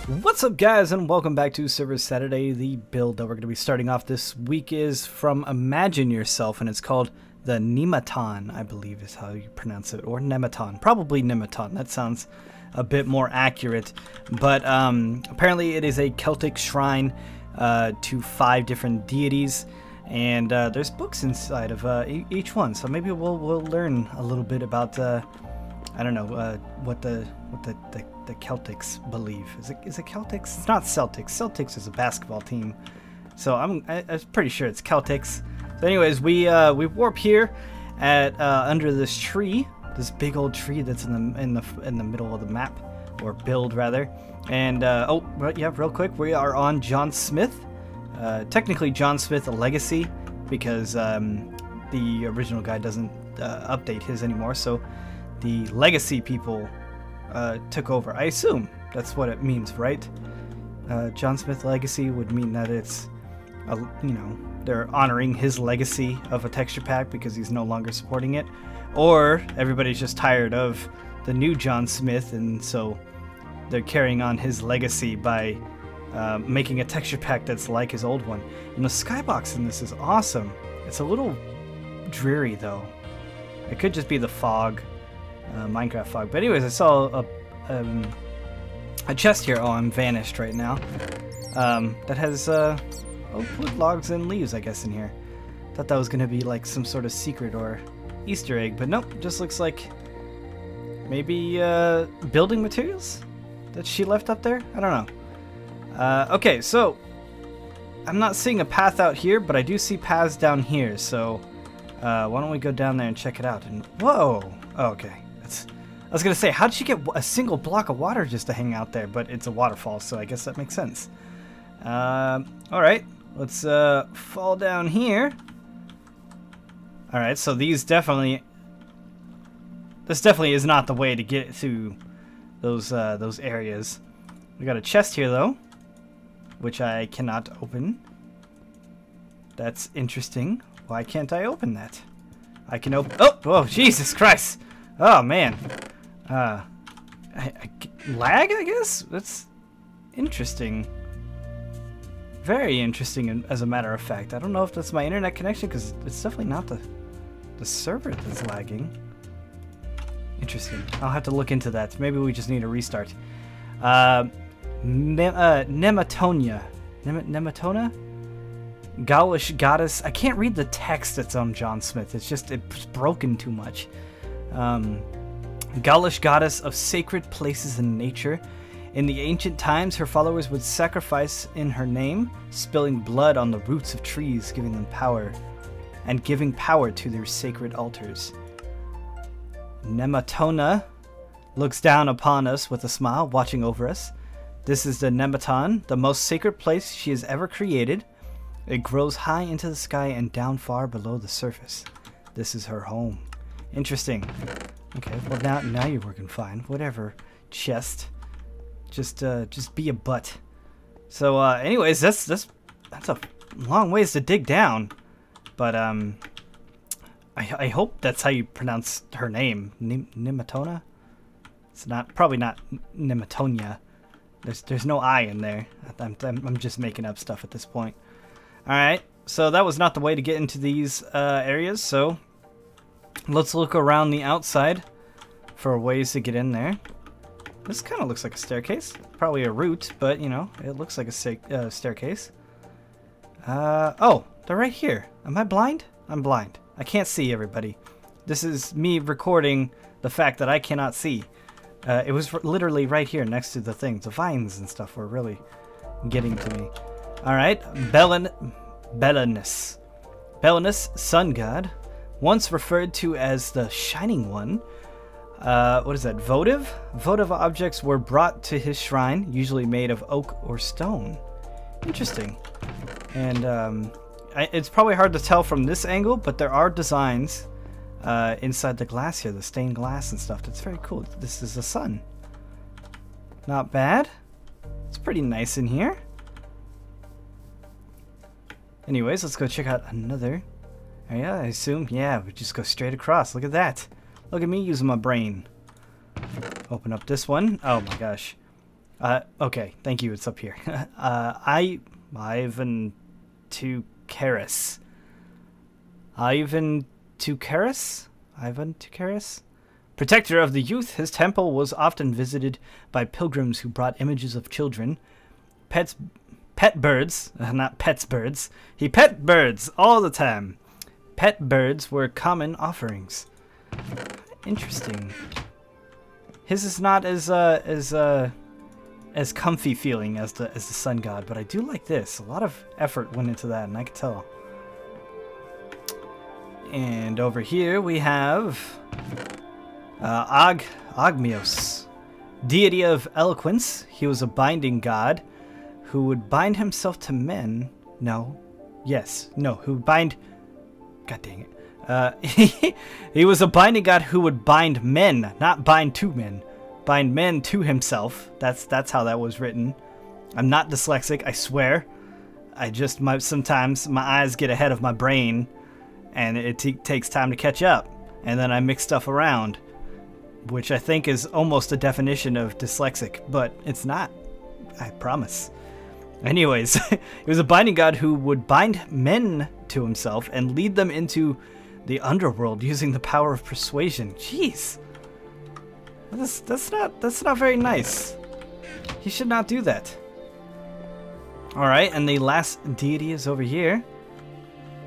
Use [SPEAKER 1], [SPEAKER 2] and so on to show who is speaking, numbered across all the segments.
[SPEAKER 1] What's up, guys, and welcome back to Server Saturday. The build that we're going to be starting off this week is from Imagine Yourself, and it's called the Nematon, I believe is how you pronounce it, or Nemeton. Probably Nemeton. That sounds a bit more accurate. But apparently it is a Celtic shrine to 5 different deities, and there's books inside of each one. So maybe we'll learn a little bit about I don't know what the Celtics believe. Is it Celtics? It's not Celtics. Celtics is a basketball team, so I'm pretty sure it's Celtics. So, anyways, we warp here at under this tree, this big old tree that's in the middle of the map, or build rather. And oh yeah, real quick, we are on John Smith. Technically John Smith, a legacy, because the original guy doesn't update his anymore. So the legacy people took over. I assume that's what it means, right? John Smith legacy would mean that it's, you know, they're honoring his legacy of a texture pack because he's no longer supporting it, or everybody's just tired of the new John Smith, and so they're carrying on his legacy by making a texture pack that's like his old one. And the skybox in this is awesome. It's a little dreary though. It could just be the fog. Minecraft fog. But anyways, I saw a chest here. Oh, I'm vanished right now. That has wood logs and leaves, I guess, in here. Thought that was gonna be like some sort of secret or Easter egg, but nope. Just looks like maybe building materials that she left up there. I don't know. Okay, so I'm not seeing a path out here, but I do see paths down here. So why don't we go down there and check it out? And whoa. Oh, okay. I was gonna say, how did she get a single block of water just to hang out there? But it's a waterfall, so I guess that makes sense. All right, let's fall down here. All right, so this definitely is not the way to get to those areas. We got a chest here though, which I cannot open. That's interesting. Why can't I open that? I can open. Oh, Jesus Christ! Oh man, lag, I guess? That's interesting. Very interesting, as a matter of fact. I don't know if that's my internet connection, because it's definitely not the server that's lagging. Interesting. I'll have to look into that. Maybe we just need a restart. Nematonia. Nematona? Gaulish goddess. I can't read the text that's on John Smith. It's broken too much. Gaulish goddess of sacred places and nature. In the ancient times, her followers would sacrifice in her name, spilling blood on the roots of trees, giving them power, and giving power to their sacred altars. Nematona looks down upon us with a smile, watching over us. This is the Nematon, the most sacred place she has ever created. It grows high into the sky and down far below the surface. This is her home. Interesting. Okay, well now you're working fine. Whatever, chest. Just be a butt. So anyways, that's a long ways to dig down. But I hope that's how you pronounce her name. Nematona? It's probably not Nematonia. There's no I in there. I'm just making up stuff at this point. Alright, so that was not the way to get into these areas, so let's look around the outside for ways to get in there. This kind of looks like a staircase. Probably a route, but, you know, it looks like a staircase. Oh, they're right here. Am I blind? I'm blind. I can't see, everybody. This is me recording the fact that I cannot see. It was literally right here next to the things. The vines and stuff were really getting to me. Alright, Belenus. Belenus, sun god. Once referred to as the Shining One. What is that? Votive? Votive objects were brought to his shrine, usually made of oak or stone. Interesting. And it's probably hard to tell from this angle, but there are designs inside the glass here, the stained glass and stuff. That's very cool. This is the sun. Not bad. It's pretty nice in here. Anyways, let's go check out another area, I assume. Yeah, we just go straight across. Look at that. Look at me using my brain. Open up this one. Oh my gosh. Okay, thank you. It's up here. Ivan Tukaris. Ivan Tukaris? Protector of the youth, his temple was often visited by pilgrims who brought images of children, pet birds, not pets birds. He pet birds all the time. Pet birds were common offerings. Interesting. His is not as comfy feeling as the sun god, but I do like this. A lot of effort went into that, and I can tell. And over here we have Ogmios, deity of eloquence. He was a binding god who would bind himself to men. Who bind. God dang it. He was a binding god who would bind men, not bind to men. Bind men to himself. That's how that was written. I'm not dyslexic, I swear. Sometimes my eyes get ahead of my brain, and it takes time to catch up, and then I mix stuff around, which I think is almost a definition of dyslexic, but it's not. I promise. Anyways, he was a binding god who would bind men to himself and lead them into the underworld using the power of persuasion. Jeez. That's not very nice. He should not do that. Alright, and the last deity is over here.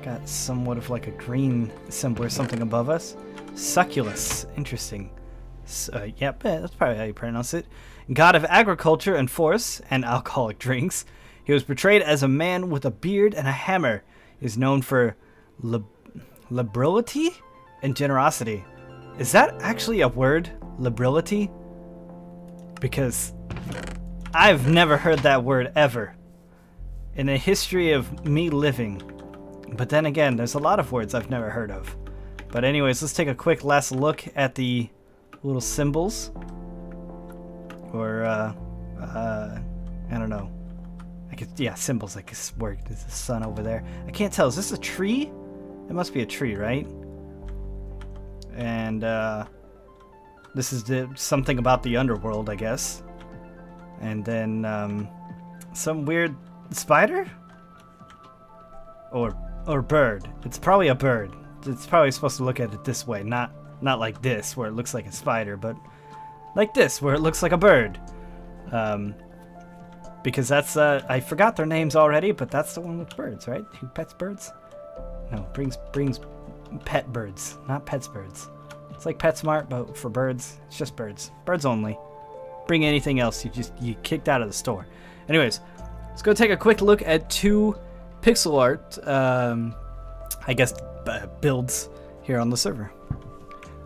[SPEAKER 1] Got somewhat of like a green symbol or something above us. Succulus. Interesting. Yep, that's probably how you pronounce it. God of agriculture and force and alcoholic drinks. He was portrayed as a man with a beard and a hammer. He is known for liberality and generosity. Is that actually a word? Liberality? Because I've never heard that word ever in the history of me living. But then again, there's a lot of words I've never heard of. But anyways, let's take a quick last look at the little symbols. Or, I don't know. Yeah, symbols like this word. There's a sun over there. I can't tell. Is this a tree? It must be a tree, right? And, this is something about the underworld, I guess. And then, some weird spider? Or bird. It's probably a bird. It's probably supposed to look at it this way, not like this, where it looks like a spider, but like this, where it looks like a bird. Because that's, I forgot their names already, but that's the one with birds, right? Who pets birds? No, brings pet birds, not pets birds. It's like PetSmart, but for birds. It's just birds. Birds only. Bring anything else, you kicked out of the store. Anyways, let's go take a quick look at two pixel art, I guess, builds here on the server.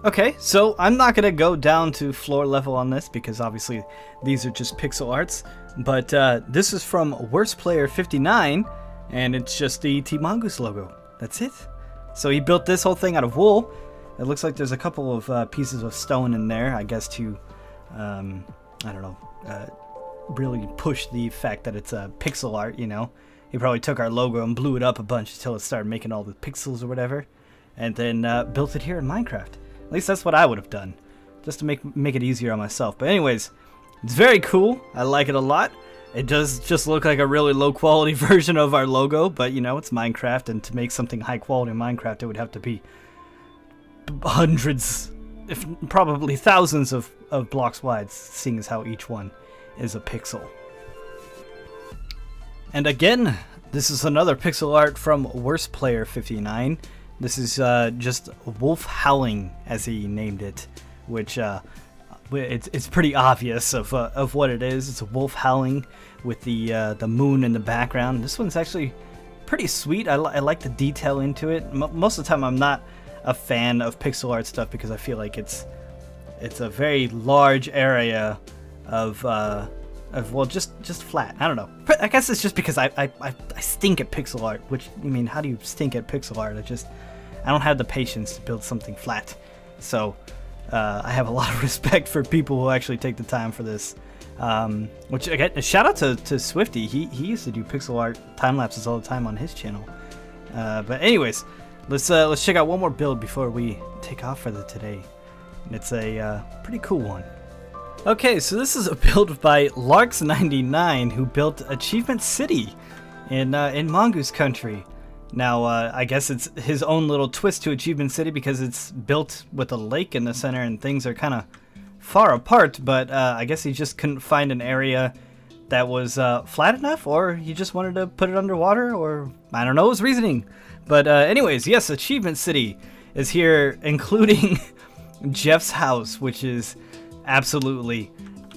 [SPEAKER 1] Okay, so I'm not gonna go down to floor level on this because obviously these are just pixel arts, but this is from Worst Player 59, and it's just the Mongoose logo. That's it. So he built this whole thing out of wool. It looks like there's a couple of pieces of stone in there, I guess, to I don't know, really push the fact that it's a pixel art, you know. He probably took our logo and blew it up a bunch until it started making all the pixels or whatever, and then built it here in Minecraft. At least that's what I would have done, just to make it easier on myself. But anyways, it's very cool. I like it a lot. It does just look like a really low quality version of our logo, but you know, it's Minecraft, and to make something high quality in Minecraft, it would have to be hundreds, if probably thousands of blocks wide, seeing as how each one is a pixel. And again, this is another pixel art from Worst Player 59. This is just Wolf Howling, as he named it, which it's pretty obvious of what it is. It's a wolf howling with the moon in the background. This one's actually pretty sweet. I like the detail into it. Most of the time, I'm not a fan of pixel art stuff because I feel like it's a very large area of well, just flat. I don't know. I guess it's just because I stink at pixel art. Which, I mean, how do you stink at pixel art? I don't have the patience to build something flat. So I have a lot of respect for people who actually take the time for this. Which again, a shout out to Swifty. He used to do pixel art time lapses all the time on his channel. But anyways, let's check out one more build before we take off for today. And it's a pretty cool one. Okay, so this is a build by Larks99, who built Achievement City in Mongoose Country. Now, I guess it's his own little twist to Achievement City because it's built with a lake in the center and things are kind of far apart, but I guess he just couldn't find an area that was flat enough, or he just wanted to put it underwater, or I don't know his reasoning. But anyways, yes, Achievement City is here, including Jeff's house, which is absolutely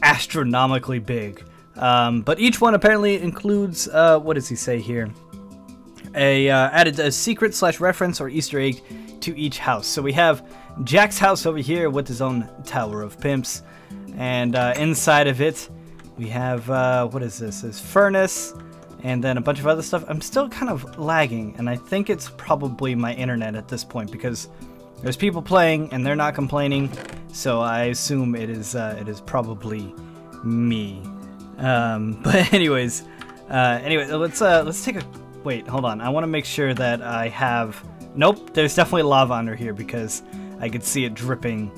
[SPEAKER 1] astronomically big. But each one apparently includes, what does he say here? Added a secret / reference or Easter egg to each house. So we have Jack's house over here with his own Tower of Pimps. And inside of it, we have, what is this? This furnace, and then a bunch of other stuff. I'm still kind of lagging, and I think it's probably my internet at this point because there's people playing and they're not complaining. So I assume it is probably me. But anyways, let's take a wait. Hold on. I want to make sure that I have. Nope, there's definitely lava under here because I could see it dripping.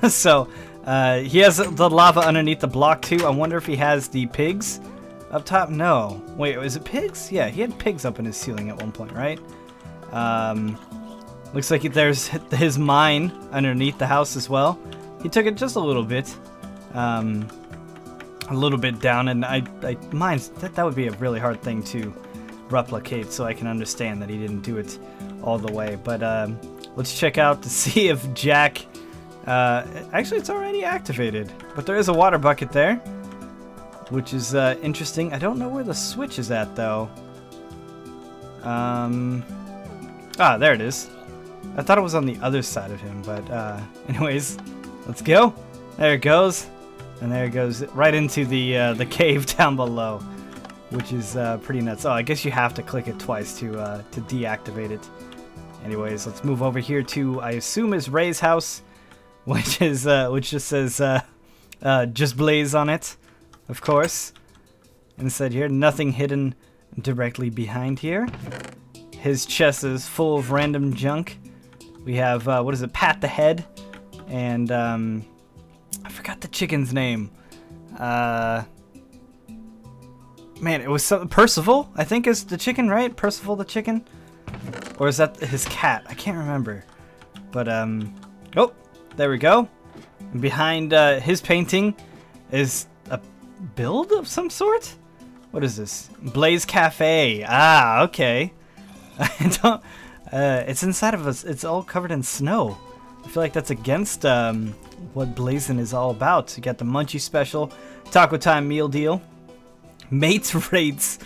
[SPEAKER 1] So he has the lava underneath the block too. I wonder if he has the pigs up top. No. Wait, is it pigs? Yeah, he had pigs up in his ceiling at one point, right? Looks like there's his mine underneath the house as well. He took it just a little bit down, and mine's that would be a really hard thing to replicate. So I can understand that he didn't do it all the way. But let's check out to see if Jack. Actually, it's already activated, but there is a water bucket there, which is interesting. I don't know where the switch is at though. There it is. I thought it was on the other side of him, but anyways, let's go. There it goes, and there it goes right into the cave down below, which is pretty nuts. Oh, I guess you have to click it twice to deactivate it. Anyways, let's move over here to, I assume, is Ray's house, which just says just Blaze on it, of course. Instead here, nothing hidden directly behind here. His chest is full of random junk. We have, what is it, Pat the Head, and, I forgot the chicken's name. Man, it was Percival, I think is the chicken, right? Percival the chicken? Or is that his cat? I can't remember. But, oh, there we go. And behind his painting is a build of some sort? What is this? Blaze Cafe. Ah, okay. I don't... it's inside of us. It's all covered in snow. I feel like that's against what Blazing is all about. You got the Munchie Special, Taco Time Meal Deal, Mates Rates,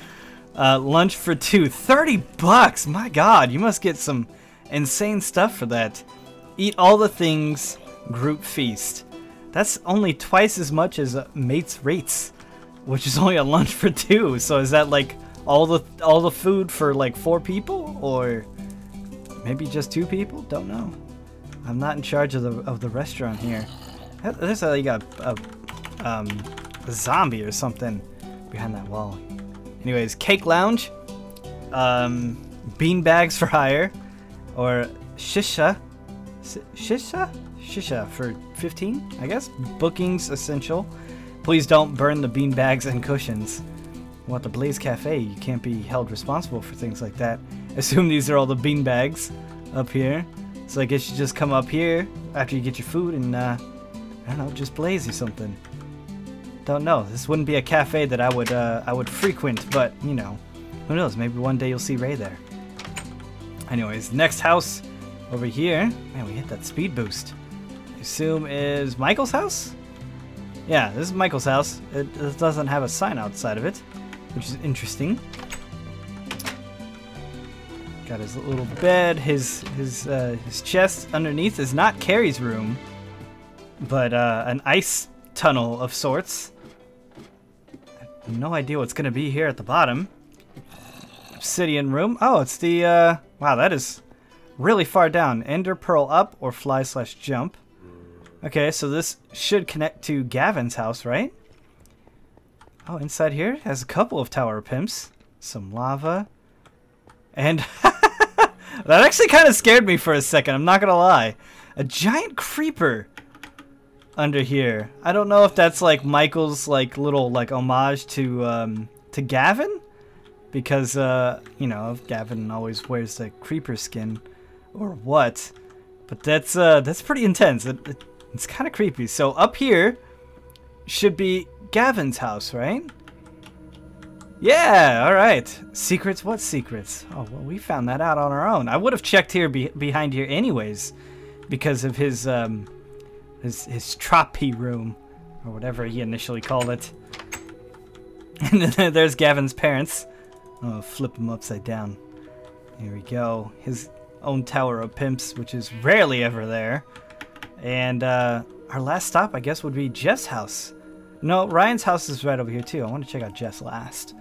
[SPEAKER 1] lunch for two, $30. My God, you must get some insane stuff for that. Eat all the things, group feast. That's only twice as much as Mates Rates, which is only a lunch for two. So is that like all the food for like 4 people, or maybe just 2 people? Don't know. I'm not in charge of the restaurant here. There's like a zombie or something behind that wall. Anyways, Cake Lounge, bean bags for hire, or shisha for 15, I guess. Bookings essential. Please don't burn the bean bags and cushions. Well, at the Blaze Cafe, you can't be held responsible for things like that. Assume these are all the bean bags up here. So I guess you just come up here after you get your food and, I don't know, just blaze you something. Don't know. This wouldn't be a cafe that I would frequent, but, you know, who knows? Maybe one day you'll see Ray there. Anyways, next house over here. Man, we hit that speed boost. I assume is Michael's house? Yeah, this is Michael's house. It doesn't have a sign outside of it, which is interesting. Got his little bed. His chest underneath is not Carrie's room, but an ice tunnel of sorts. I have no idea what's gonna be here at the bottom. Obsidian room. Oh, it's the wow, that is really far down. Ender pearl up or fly/jump. Okay, so this should connect to Gavin's house, right? Oh, inside here it has a couple of tower pimps, some lava, and that actually kind of scared me for a second. I'm not gonna lie. A giant creeper under here. I don't know if that's like Michael's like little like homage to Gavin, because you know, Gavin always wears the creeper skin, or what. But that's pretty intense. It's kind of creepy. So up here should be Gavin's house, right? Yeah, all right. Secrets? What secrets? Oh, well, we found that out on our own. I would have checked here behind here anyways, because of his trophy room, or whatever he initially called it. And then there's Gavin's parents. Oh, flip him upside down. Here we go. His own tower of pimps, which is rarely ever there. And our last stop, I guess, would be Jeff's house. No, Ryan's house is right over here too. I want to check out Jeff's last.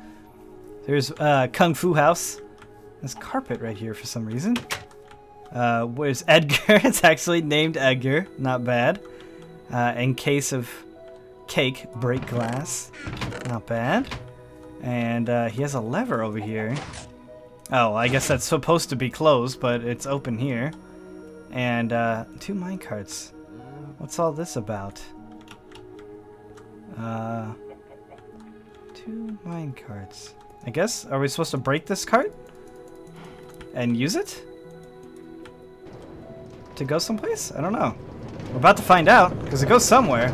[SPEAKER 1] There's Kung Fu house. There's carpet right here for some reason. Where's Edgar? It's actually named Edgar. Not bad. In case of cake, break glass. Not bad. And he has a lever over here. Oh, I guess that's supposed to be closed, but it's open here. And 2 minecarts. What's all this about? 2 minecarts. I guess, are we supposed to break this cart? And use it? To go someplace? I don't know. We're about to find out, because it goes somewhere.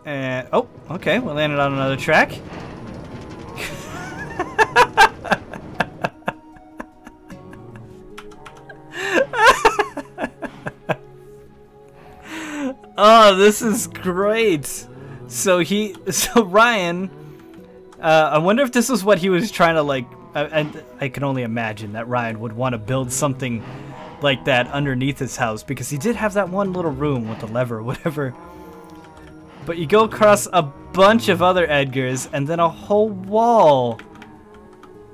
[SPEAKER 1] And, oh, okay, we landed on another track. Oh, this is great. So Ryan, I wonder if this is what he was trying to like, I can only imagine that Ryan would want to build something like that underneath his house, because he did have that one little room with the lever or whatever. But you go across a bunch of other Edgars and then a whole wall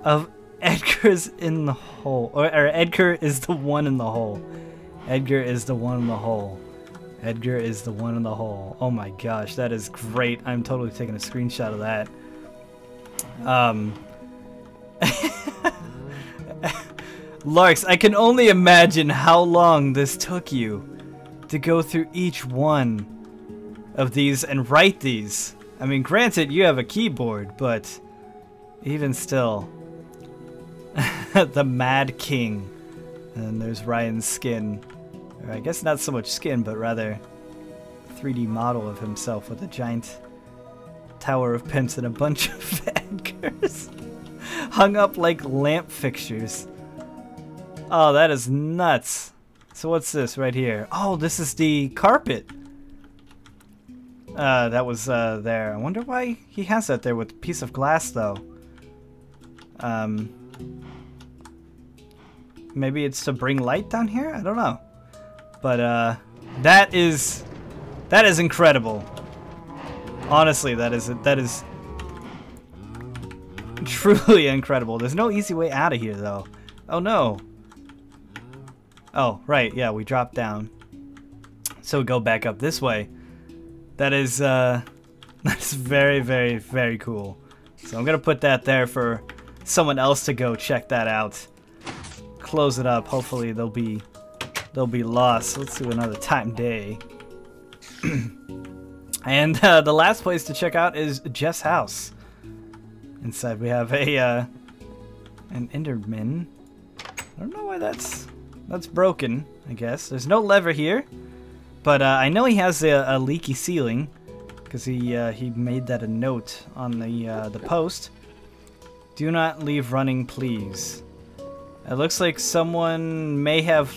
[SPEAKER 1] of Edgars in the hole. Or Edgar is the one in the hole. Edgar is the one in the hole. Edgar is the one in the hole. Oh my gosh, that is great. I'm totally taking a screenshot of that. Larks, I can only imagine how long this took you to go through each one of these and write these. I mean, granted, you have a keyboard, but even still. The Mad King. And there's Ryan's skin. Or I guess not so much skin, but rather 3D model of himself with a giant tower of pimps and a bunch of Edgars hung up like lamp fixtures. Oh, that is nuts. So what's this right here? Oh, this is the carpet. That was there. I wonder why he has that there with a piece of glass, though. Maybe it's to bring light down here? I don't know. But that is incredible. Honestly, that is truly incredible. There's no easy way out of here, though. Oh no. Oh, right, yeah, we dropped down. So we go back up this way. That is very, very, very cool. So I'm gonna put that there for someone else to go check that out. Close it up. Hopefully they'll be lost. Let's do another time day. And the last place to check out is Jeff's house. Inside we have an Enderman. I don't know why that's broken. I guess there's no lever here, but I know he has a leaky ceiling because he made that a note on the post. Do not leave running, please. It looks like someone may have.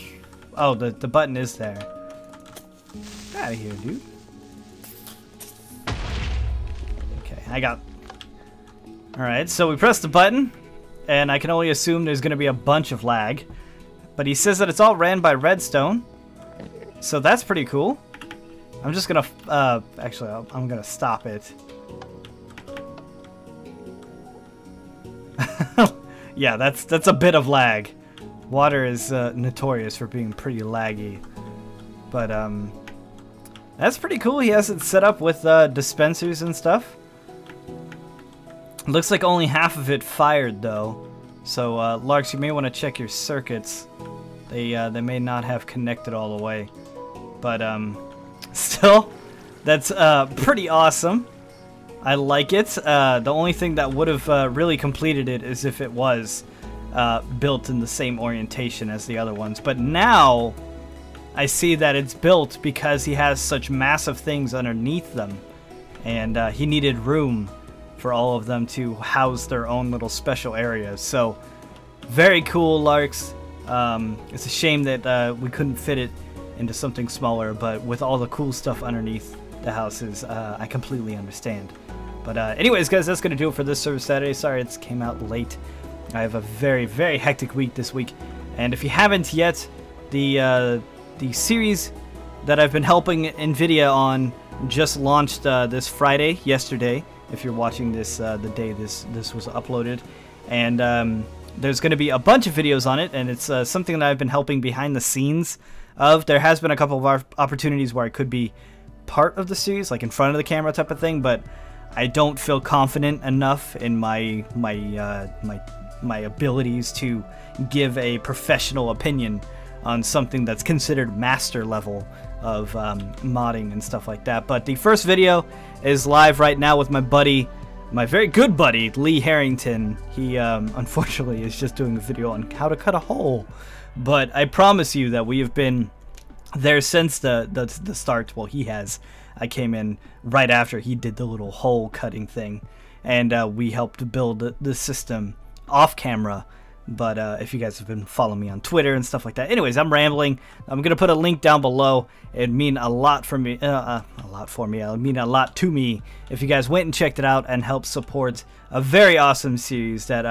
[SPEAKER 1] Oh, the button is there. Get out of here, dude. Okay, I got. All right, so we press the button, and I can only assume there's going to be a bunch of lag. But he says that it's all ran by redstone, so that's pretty cool. I'm just gonna, actually, I'm gonna stop it. Yeah, that's a bit of lag. Water is notorious for being pretty laggy, but that's pretty cool. He has it set up with dispensers and stuff. Looks like only half of it fired though. So, Larks, you may want to check your circuits. They may not have connected all the way. But still, that's pretty awesome. I like it. The only thing that would have really completed it is if it was built in the same orientation as the other ones. But now I see that it's built because he has such massive things underneath them, and he needed room for all of them to house their own little special areas. So very cool, Larks. It's a shame that we couldn't fit it into something smaller, but with all the cool stuff underneath the houses, I completely understand. But anyways, guys, that's going to do it for this Server Saturday. Sorry it came out late. I have a very, very hectic week this week. And if you haven't yet, the series that I've been helping Nvidia on just launched this Friday, yesterday, if you're watching this the day this was uploaded. And there's going to be a bunch of videos on it, and it's something that I've been helping behind the scenes of. There has been a couple of opportunities where I could be part of the series, like in front of the camera type of thing, but I don't feel confident enough in my abilities to give a professional opinion on something that's considered master level of modding and stuff like that. But the first video is live right now with my buddy, my very good buddy, Lee Harrington. He unfortunately is just doing a video on how to cut a hole, but I promise you that we have been there since the start. Well, he has. I came in right after he did the little hole cutting thing, and we helped build the system off camera. But if you guys have been following me on Twitter and stuff like that. Anyways, I'm rambling. I'm going to put a link down below. It'd mean a lot for me. It'd mean a lot to me if you guys went and checked it out and helped support a very awesome series that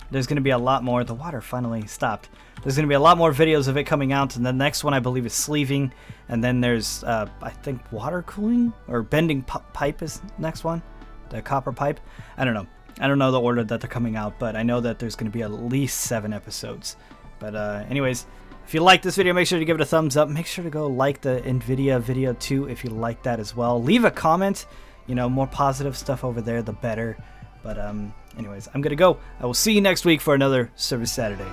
[SPEAKER 1] there's going to be a lot more. The water finally stopped. There's going to be a lot more videos of it coming out, and the next one I believe is sleeving, and then there's I think water cooling or bending pipe is the next one, the copper pipe. I don't know the order that they're coming out, but I know that there's going to be at least 7 episodes. But anyways, if you like this video, make sure to give it a thumbs up. Make sure to go like the Nvidia video too if you like that as well. Leave a comment. You know, more positive stuff over there, the better. But anyways, I'm going to go. I will see you next week for another Service Saturday.